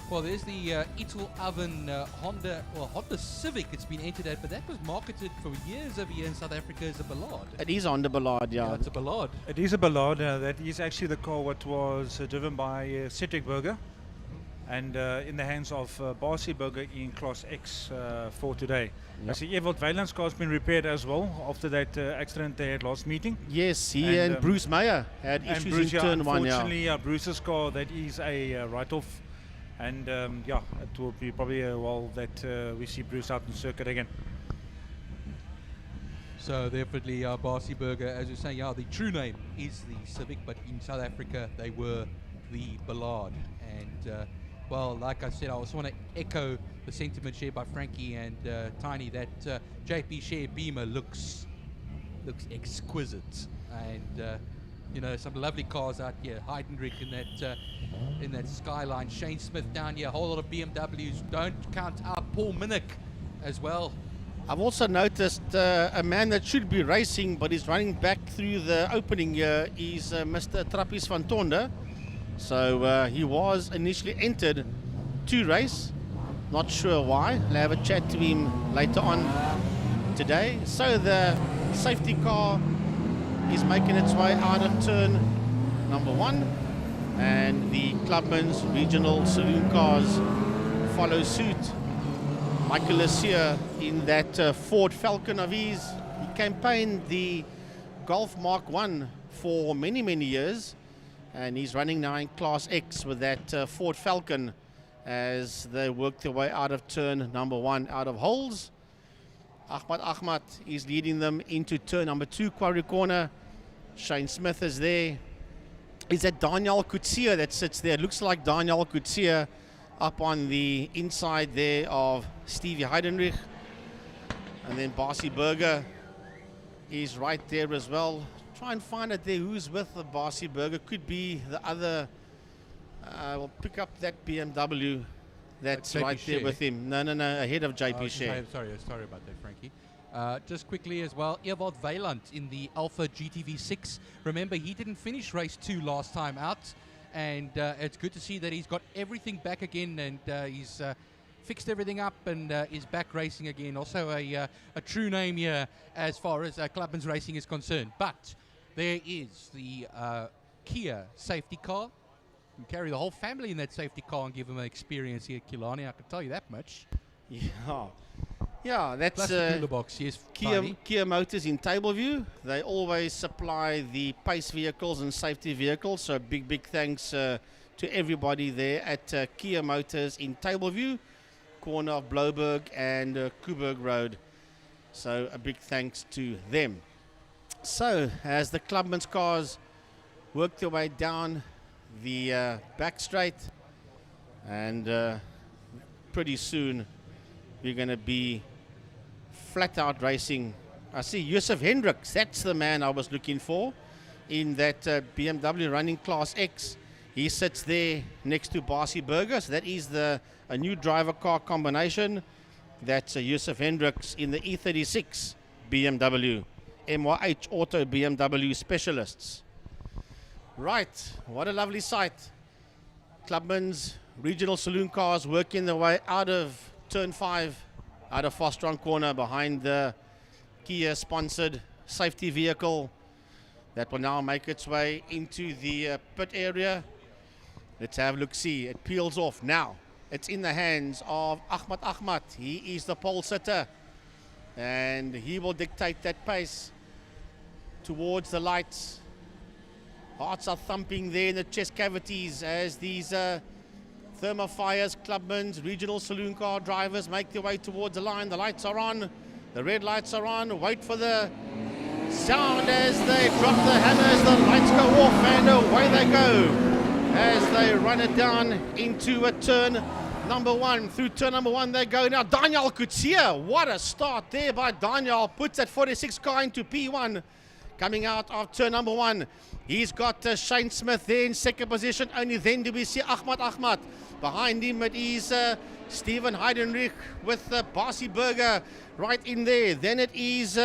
Well, there's the Ital Oven Honda Civic it's been entered at, but that was marketed for years over here in South Africa as a Ballard. It is on the Ballard, yeah. It's a Ballard. It is a Ballard. That is actually the car what was driven by Cedric Burger and in the hands of Barcy Burger in Class X for today. Yep. I see Ewald Weiland's car has been repaired as well after that accident they had last meeting. Yes, he and Bruce Meyer had and issues Bruce, in turn one. Unfortunately, Bruce's car, that is a write-off. And it will be probably a while that we see Bruce out in circuit again. So definitely Barcy Burger, as you're saying, the true name is the Civic, but in South Africa they were the Ballard. And well, like I said, I also want to echo the sentiment shared by Frankie and Tiny that JP Share Beamer looks exquisite, and you know, some lovely cars out here. Heidenreich in that Skyline. Shane Smith down here. A whole lot of BMWs. Don't count out Paul Minnick as well. I've also noticed a man that should be racing but is running back through the opening here is Mr. Trappies van Tonde. So he was initially entered to race. Not sure why. I'll have a chat to him later on today. So the safety car is making its way out of turn number 1, and the Clubman's regional saloon cars follow suit. Michael is here in that Ford Falcon of his. He campaigned the Golf Mark 1 for many, many years, and he's running now in Class X with that Ford Falcon as they work their way out of turn number 1 out of holes. Ahmad is leading them into turn number 2, quarry corner. Shane Smith is there. Is that Daniel Kutsia that sits there? It looks like Daniel Kutsia up on the inside there of Stevie Heidenreich. And then Barcy Burger is right there as well. Try and find out there who's with the Barcy Burger. Could be the other. We'll pick up that BMW that's right there with him. No, ahead of JP Share. Sorry about that, Frankie. Just quickly as well, Ewald Weiland in the Alpha GTV6. Remember, he didn't finish race 2 last time out, and it's good to see that he's got everything back again, and he's fixed everything up and is back racing again. Also a true name here as far as Clubman's racing is concerned. But there is the Kia safety car. You can carry the whole family in that safety car and give them an experience here at Killarney, I can tell you that much. Yeah, that's cooler box. Yes, Kia Motors in Tableview. They always supply the pace vehicles and safety vehicles. So big thanks to everybody there at Kia Motors in Tableview, corner of Bloberg and Kuberg Road. So a big thanks to them. So as the Clubman's cars work their way down the back straight, and pretty soon we're going to be flat out racing. I see Josef Hendricks, that's the man I was looking for in that BMW running Class X. He sits there next to Barcy Burger. So that is a new driver car combination. That's Josef Hendricks in the E36 BMW, MYH Auto BMW specialists. Right, what a lovely sight. Clubman's regional saloon cars working their way out of turn 5, out of Fostron corner behind the Kia sponsored safety vehicle that will now make its way into the pit area. Let's have a look, see. It peels off now. It's in the hands of Ahmad. He is the pole sitter, and he will dictate that pace towards the lights. Hearts are thumping there in the chest cavities as these Thermofires, Clubman's, regional saloon car drivers make their way towards the line. The lights are on. The red lights are on. Wait for the sound as they drop the hammers. The lights go off and away they go as they run it down into a turn number 1. Through turn number 1 they go now. Daniel Kutsia. What a start there by Daniel. Puts that 46 car into P1. Coming out of turn number 1. He's got Shane Smith there in second position. Only then do we see Ahmad. Behind him it is Stephen Heidenreich with Barcy Burger right in there. Then it is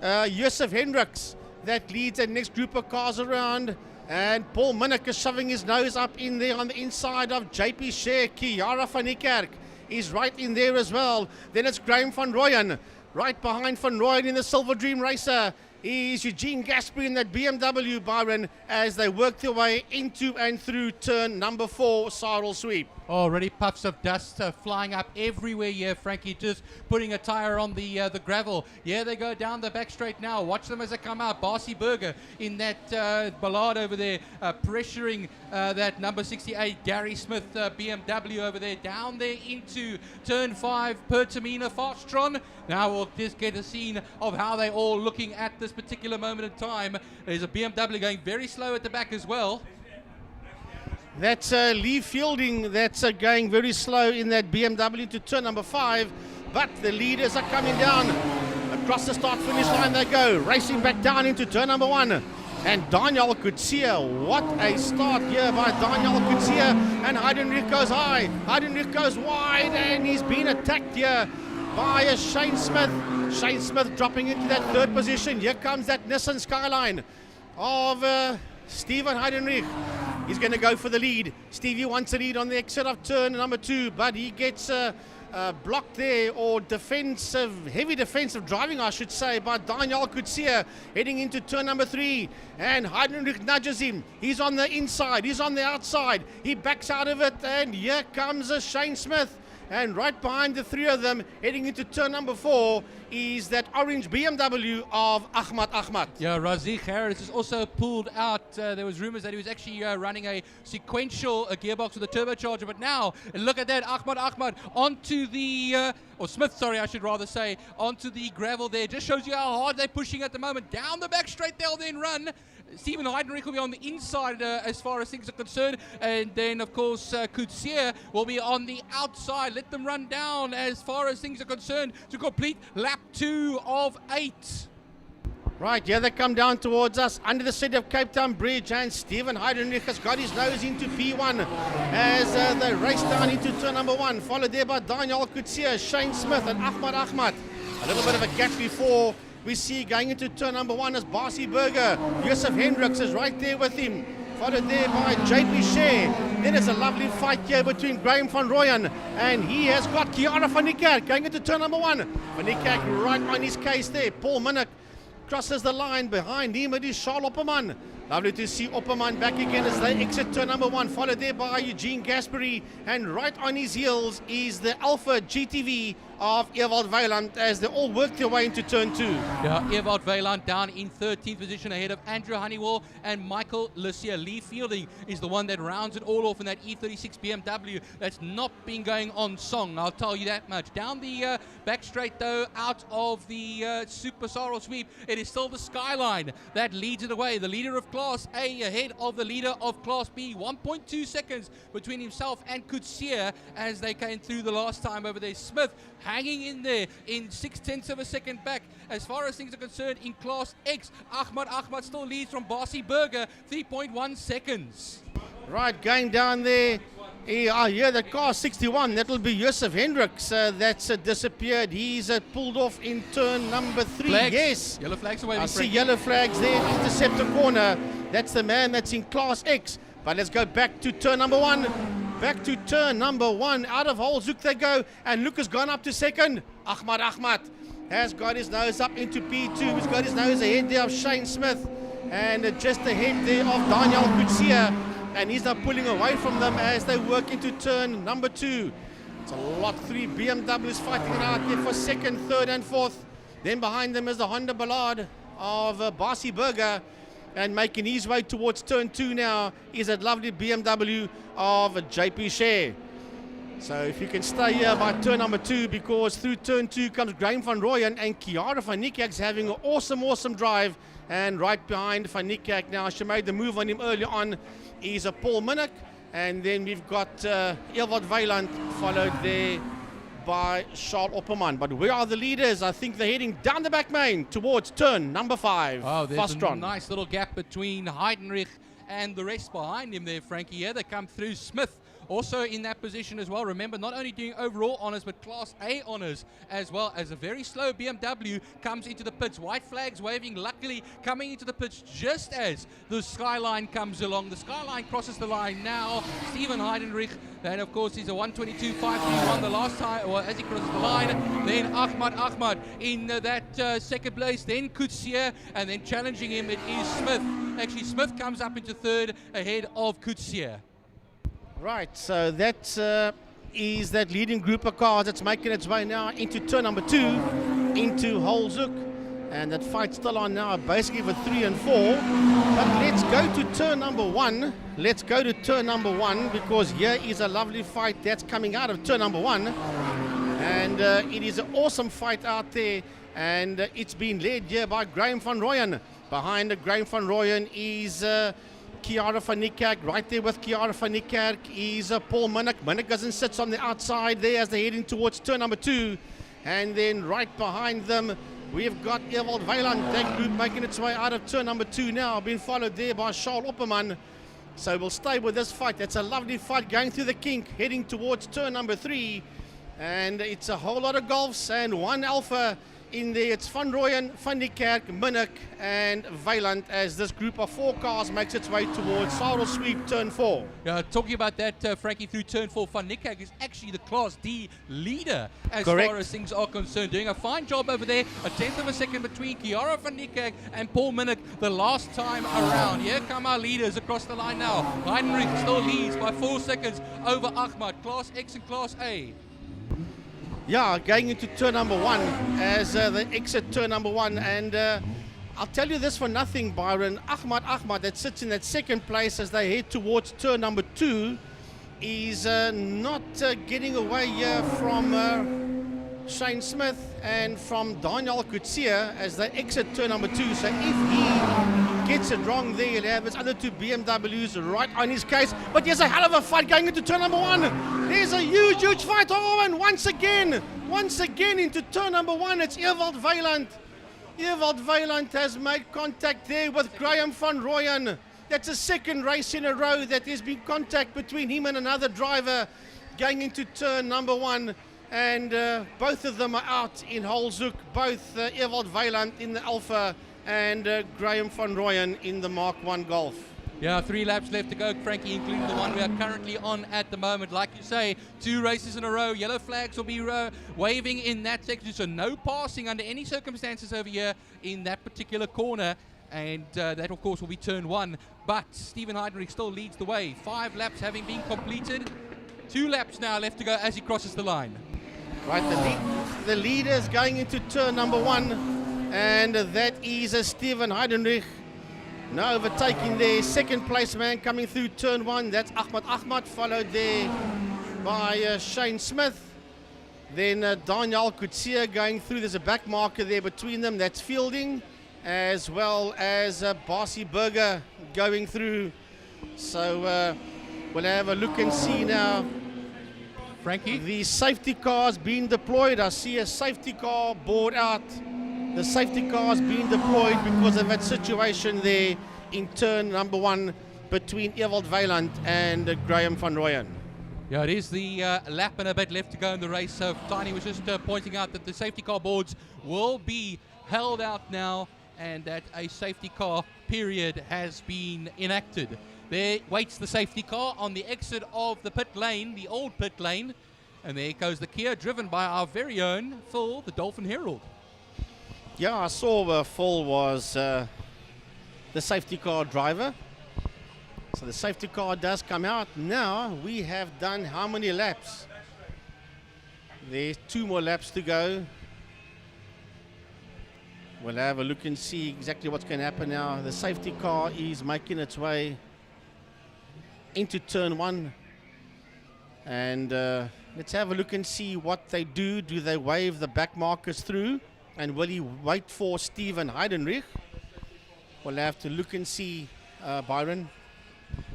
Josef Hendricks that leads the next group of cars around. And Paul Minnick is shoving his nose up in there on the inside of JP Share. Kiara van Niekerk is right in there as well. Then it's Graham van Rooyen. Right behind Van Rooyen in the Silver Dream Racer is Eugene Gaspry in that BMW, Byron, as they work their way into and through turn number 4, Sarl Sweep. Already puffs of dust flying up everywhere here, Frankie, just putting a tire on the gravel. Yeah, they go down the back straight now. Watch them as they come out. Barcy Berger in that Ballard over there, pressuring that number 68, Gary Smith BMW over there, down there into turn 5, Pertamina Fastron. Now we'll just get a scene of how they're all looking at this particular moment in time. There's a BMW going very slow at the back as well. That's Lee Fielding that's going very slow in that BMW to turn number 5. But the leaders are coming down. Across the start-finish line they go. Racing back down into turn number 1. And Daniel Kutsia, what a start here by Daniel Kutsia. And Heidenreich goes high. Heidenreich goes wide. And he's been attacked here by Shane Smith. Shane Smith dropping into that 3rd position. Here comes that Nissan Skyline of Stephen Heidenreich. He's going to go for the lead. Stevie wants a lead on the exit of turn number 2, but he gets blocked there, or heavy defensive driving, I should say, by Daniel Kutsia heading into turn number 3. And Heidenreich nudges him. He's on the inside. He's on the outside. He backs out of it, and here comes Shane Smith. And right behind the 3 of them, heading into turn number 4, is that orange BMW of Ahmad. Yeah, Razik Harris is also pulled out. There was rumors that he was actually running a sequential gearbox with a turbocharger, but now, look at that, Ahmad onto the, or Smith, sorry, I should rather say, onto the gravel there. Just shows you how hard they're pushing at the moment. Down the back straight, they'll then run. Stephen Heidenreich will be on the inside as far as things are concerned, and then of course Kutsia will be on the outside. Let them run down as far as things are concerned to complete lap 2 of 8. Right, here they come down towards us under the city of Cape Town Bridge, and Stephen Heidenreich has got his nose into P1 as they race down into turn number 1, followed there by Daniel Kutsia, Shane Smith and Ahmad. A little bit of a gap before we see going into turn number 1 as Barcy Berger. Joseph Hendricks is right there with him, followed there by JP Share. Then there's a lovely fight here between Graham van Rooyen, and he has got Kiara van Niekerk going into turn number 1. Van Niekerk right on his case there. Paul Minnick crosses the line. Behind him it is Charles Opperman. Lovely to see Opperman back again as they exit turn number 1, followed there by Eugene Gaspary, and right on his heels is the Alpha GTV of Ewald Weiland as they all work their way into turn 2. Yeah, Ewald Weiland down in 13th position ahead of Andrew Honeywell and Michael Lucia. Lee Fielding is the one that rounds it all off in that E36 BMW. That's not been going on song, I'll tell you that much. Down the back straight though, out of the Super Sorrel Sweep, it is still the Skyline that leads it away. The leader of Class A ahead of the leader of Class B. 1.2 seconds between himself and Kutsia as they came through the last time over there. Smith hanging in there in 0.6 of a second back. As far as things are concerned in Class X, Ahmad still leads from Barcy Berger, 3.1 seconds. Right, going down there. Yeah, the car 61, that'll be Joseph Hendricks that's disappeared. He's pulled off in turn number 3. Flags. Yes. Yellow flags away. I see yellow flags there, intercept the corner. That's the man that's in Class X. But let's go back to turn number 1. Back to turn number 1. Out of Holzoek they go, and Luke has gone up to second. Ahmad has got his nose up into P2. He's got his nose ahead there of Shane Smith, and just ahead there of Daniel Kutsia. And he's now pulling away from them as they work into turn number 2. It's a lot 3 BMWs fighting it out there for second, third and fourth. Then behind them is the Honda Ballard of Barcy Berger. And making his way towards turn 2 now is that lovely BMW of JP Share. So if you can stay here by turn number 2, because through turn 2 comes Graham van Rooyen, and Kiara van Niekerk's having an awesome drive. And right behind van Niekerk now, she made the move on him earlier on, is a Paul Minnick. And then we've got Ewald Weiland followed there by Charles Opperman. But where are the leaders? I think they're heading down the back main towards turn number 5. Oh, there's Fastron. a nice little gap between Heidenreich and the rest behind him there, Frankie. Yeah, they come through. Smith Also in that position as well, remember, not only doing overall honours, but Class A honours as well, as a very slow BMW comes into the pits. White flags waving, luckily coming into the pits just as the Skyline comes along. The Skyline crosses the line now. Steven Heidenrich, and of course he's a 122.531 the last time, or as he crosses the line. Then Ahmad in that second place, then Coetzee, and then challenging him it is Smith. Actually, Smith comes up into third ahead of Coetzee. Right, so that is that leading group of cars that's making its way now into turn number 2, into Holzhoek. And that fight's still on now, basically for 3 and 4. But let's go to turn number 1. Let's go to turn number 1, because here is a lovely fight that's coming out of turn number 1. And it is an awesome fight out there. And it's been led here by Graham van Rooyen. Behind Graham van Rooyen is Chiara van Niekerk. Right there with Chiara van Niekerk is Paul Minnick. Minnick goes and sits on the outside there as they're heading towards turn number 2. And then right behind them, we've got Ewald Weiland, that group making its way out of turn number 2 now, being followed there by Charles Opperman. So we'll stay with this fight. That's a lovely fight going through the kink, heading towards turn number 3. And it's a whole lot of Golfs and one Alpha in there. It's Van Rooyen, Van Niekerk, Minnick and Weiland as this group of 4 cars makes its way towards Saddle Sweep turn 4. Yeah, talking about that, Frankie, through turn 4, Van Niekerk is actually the Class D leader as Correct. far as things are concerned. Doing a fine job over there. A tenth of a second between Chiara van Niekerk and Paul Minnick the last time around. Here come our leaders across the line now. Heinrich still leads by 4 seconds over Ahmad, Class X and Class A. Yeah, going into turn number 1 as they exit turn number 1. And I'll tell you this for nothing, Byron. Ahmad that sits in that second place as they head towards turn number 2 is not getting away here from Shane Smith and from Daniel Coetzee as they exit turn number 2. So if he gets it wrong there, he'll have his other 2 BMWs right on his case. But there's a hell of a fight going into turn number 1. There's a huge fight. Oh, and once again into turn number 1, it's Ewald Weiland. Ewald Weiland has made contact there with Graham van Rooyen. That's a second race in a row that there's been contact between him and another driver going into turn number 1. And both of them are out in Holzhoek. Both Ewald Weiland in the Alpha and Graham van Rooyen in the Mark 1 Golf. Yeah, 3 laps left to go, Frankie, including the one we are currently on at the moment. Like you say, 2 races in a row. Yellow flags will be waving in that section, so no passing under any circumstances over here in that particular corner. And that, of course, will be turn 1. But Steven Heidenrich still leads the way. 5 laps having been completed. 2 laps now left to go as he crosses the line. Right, the leaders going into turn number 1. And that is Steven Heidenrich. No overtaking there. Second place man coming through turn 1. That's Ahmad, followed there by Shane Smith. Then Daniel Coetzee going through. There's a back marker there between them. That's Fielding, as well as Barcy Burger going through. So we'll have a look and see now. Frankie? The safety car's being deployed. I see a safety car board out. The safety car's being deployed because of that situation there in turn number 1 between Ewald Weiland and Graham van Rooyen. Yeah, it is the lap and a bit left to go in the race. So Tiny was just pointing out that the safety car boards will be held out now and that a safety car period has been enacted. There waits the safety car on the exit of the pit lane, the old pit lane. And there goes the Kia, driven by our very own Phil, the Dolphin Herald. Yeah, I saw Phil was the safety car driver. So the safety car does come out. Now we have done how many laps? There's 2 more laps to go. We'll have a look and see exactly what's going to happen now. The safety car is making its way into turn 1. And let's have a look and see what they do. Do they wave the back markers through? And will he wait for Steven Heidenrich? We'll have to look and see, Byron.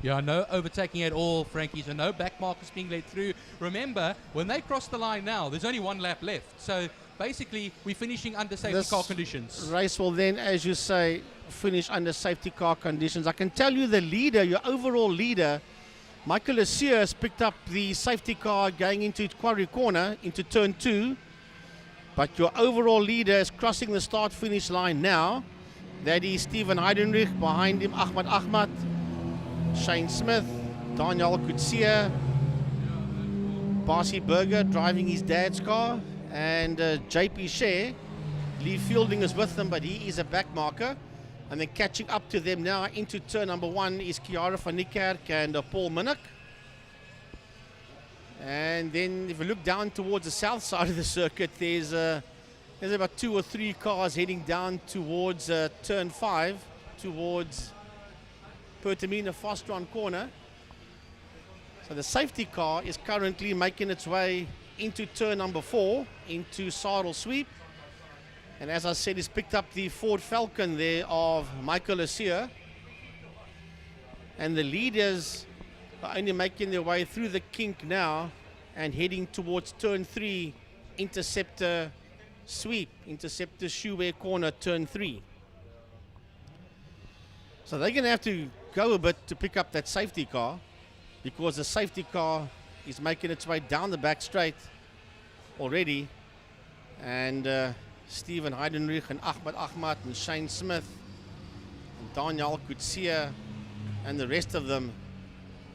Yeah, no overtaking at all, Frankie. So no back markers being led through. Remember, when they cross the line now, there's only 1 lap left. So basically, we're finishing under safety car conditions. Race will then, as you say, finish under safety car conditions. I can tell you the leader, your overall leader, Michael Asier has picked up the safety car going into Quarry Corner, into turn 2. But your overall leader is crossing the start-finish line now. That is Steven Heidenrich, behind him Ahmad, Shane Smith, Daniel Kutsia, Barcy Berger driving his dad's car, and JP Shea. Lee Fielding is with them, but he is a back marker. And then catching up to them now into turn number 1 is Chiara van Niekerk and Paul Minnick. And then if you look down towards the south side of the circuit, there's about 2 or 3 cars heading down towards turn 5, towards Pertamina Fostron corner. So the safety car is currently making its way into turn number 4, into Saddle Sweep. And as I said, he's picked up the Ford Falcon there of Michael Asier. And the leaders are only making their way through the kink now and heading towards turn 3, Interceptor Sweep, Interceptor Shoeware corner, turn 3. So they're going to have to go a bit to pick up that safety car, because the safety car is making its way down the back straight already. And Steven Heidenrich and Ahmad and Shane Smith and Daniel Kutsia and the rest of them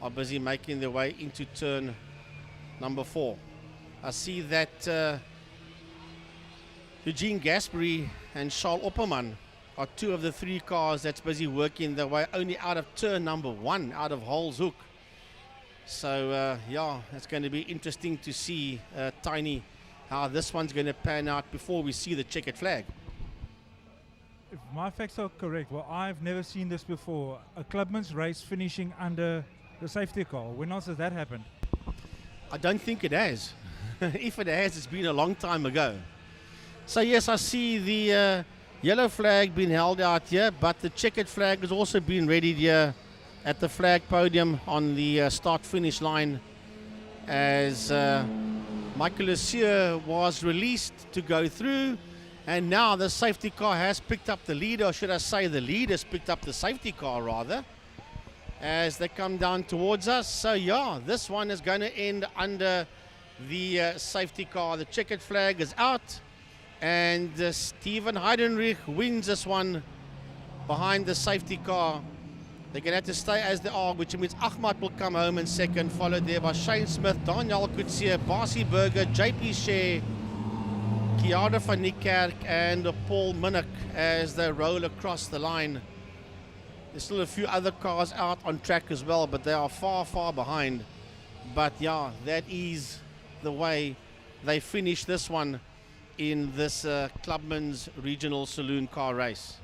are busy making their way into turn number 4. I see that Eugene Gasbury and Charles Opperman are 2 of the 3 cars that's busy working their way only out of turn number 1, out of Hole's Hook. So yeah, it's going to be interesting to see, Tiny, how this one's going to pan out before we see the checkered flag. If my facts are correct, well, I've never seen this before. A Clubman's race finishing under the safety car. When else has that happened? I don't think it has. If it has, it's been a long time ago. So yes, I see the yellow flag being held out here, but the checkered flag has also been readied here at the flag podium on the start-finish line, as Michael Asier was released to go through, and now the safety car has picked up the lead, or should I say the lead has picked up the safety car rather, as they come down towards us. So yeah, this one is going to end under the safety car. The checkered flag is out, and Steven Heidenrich wins this one behind the safety car. They're going to have to stay as they are, which means Ahmad will come home in second, followed there by Shane Smith, Daniel Kutsia, Barcy Berger, JP Shea, Chiara van Niekerk and Paul Minnick as they roll across the line. There's still a few other cars out on track as well, but they are far, far behind. But yeah, that is the way they finish this one in this Clubman's Regional Saloon car race.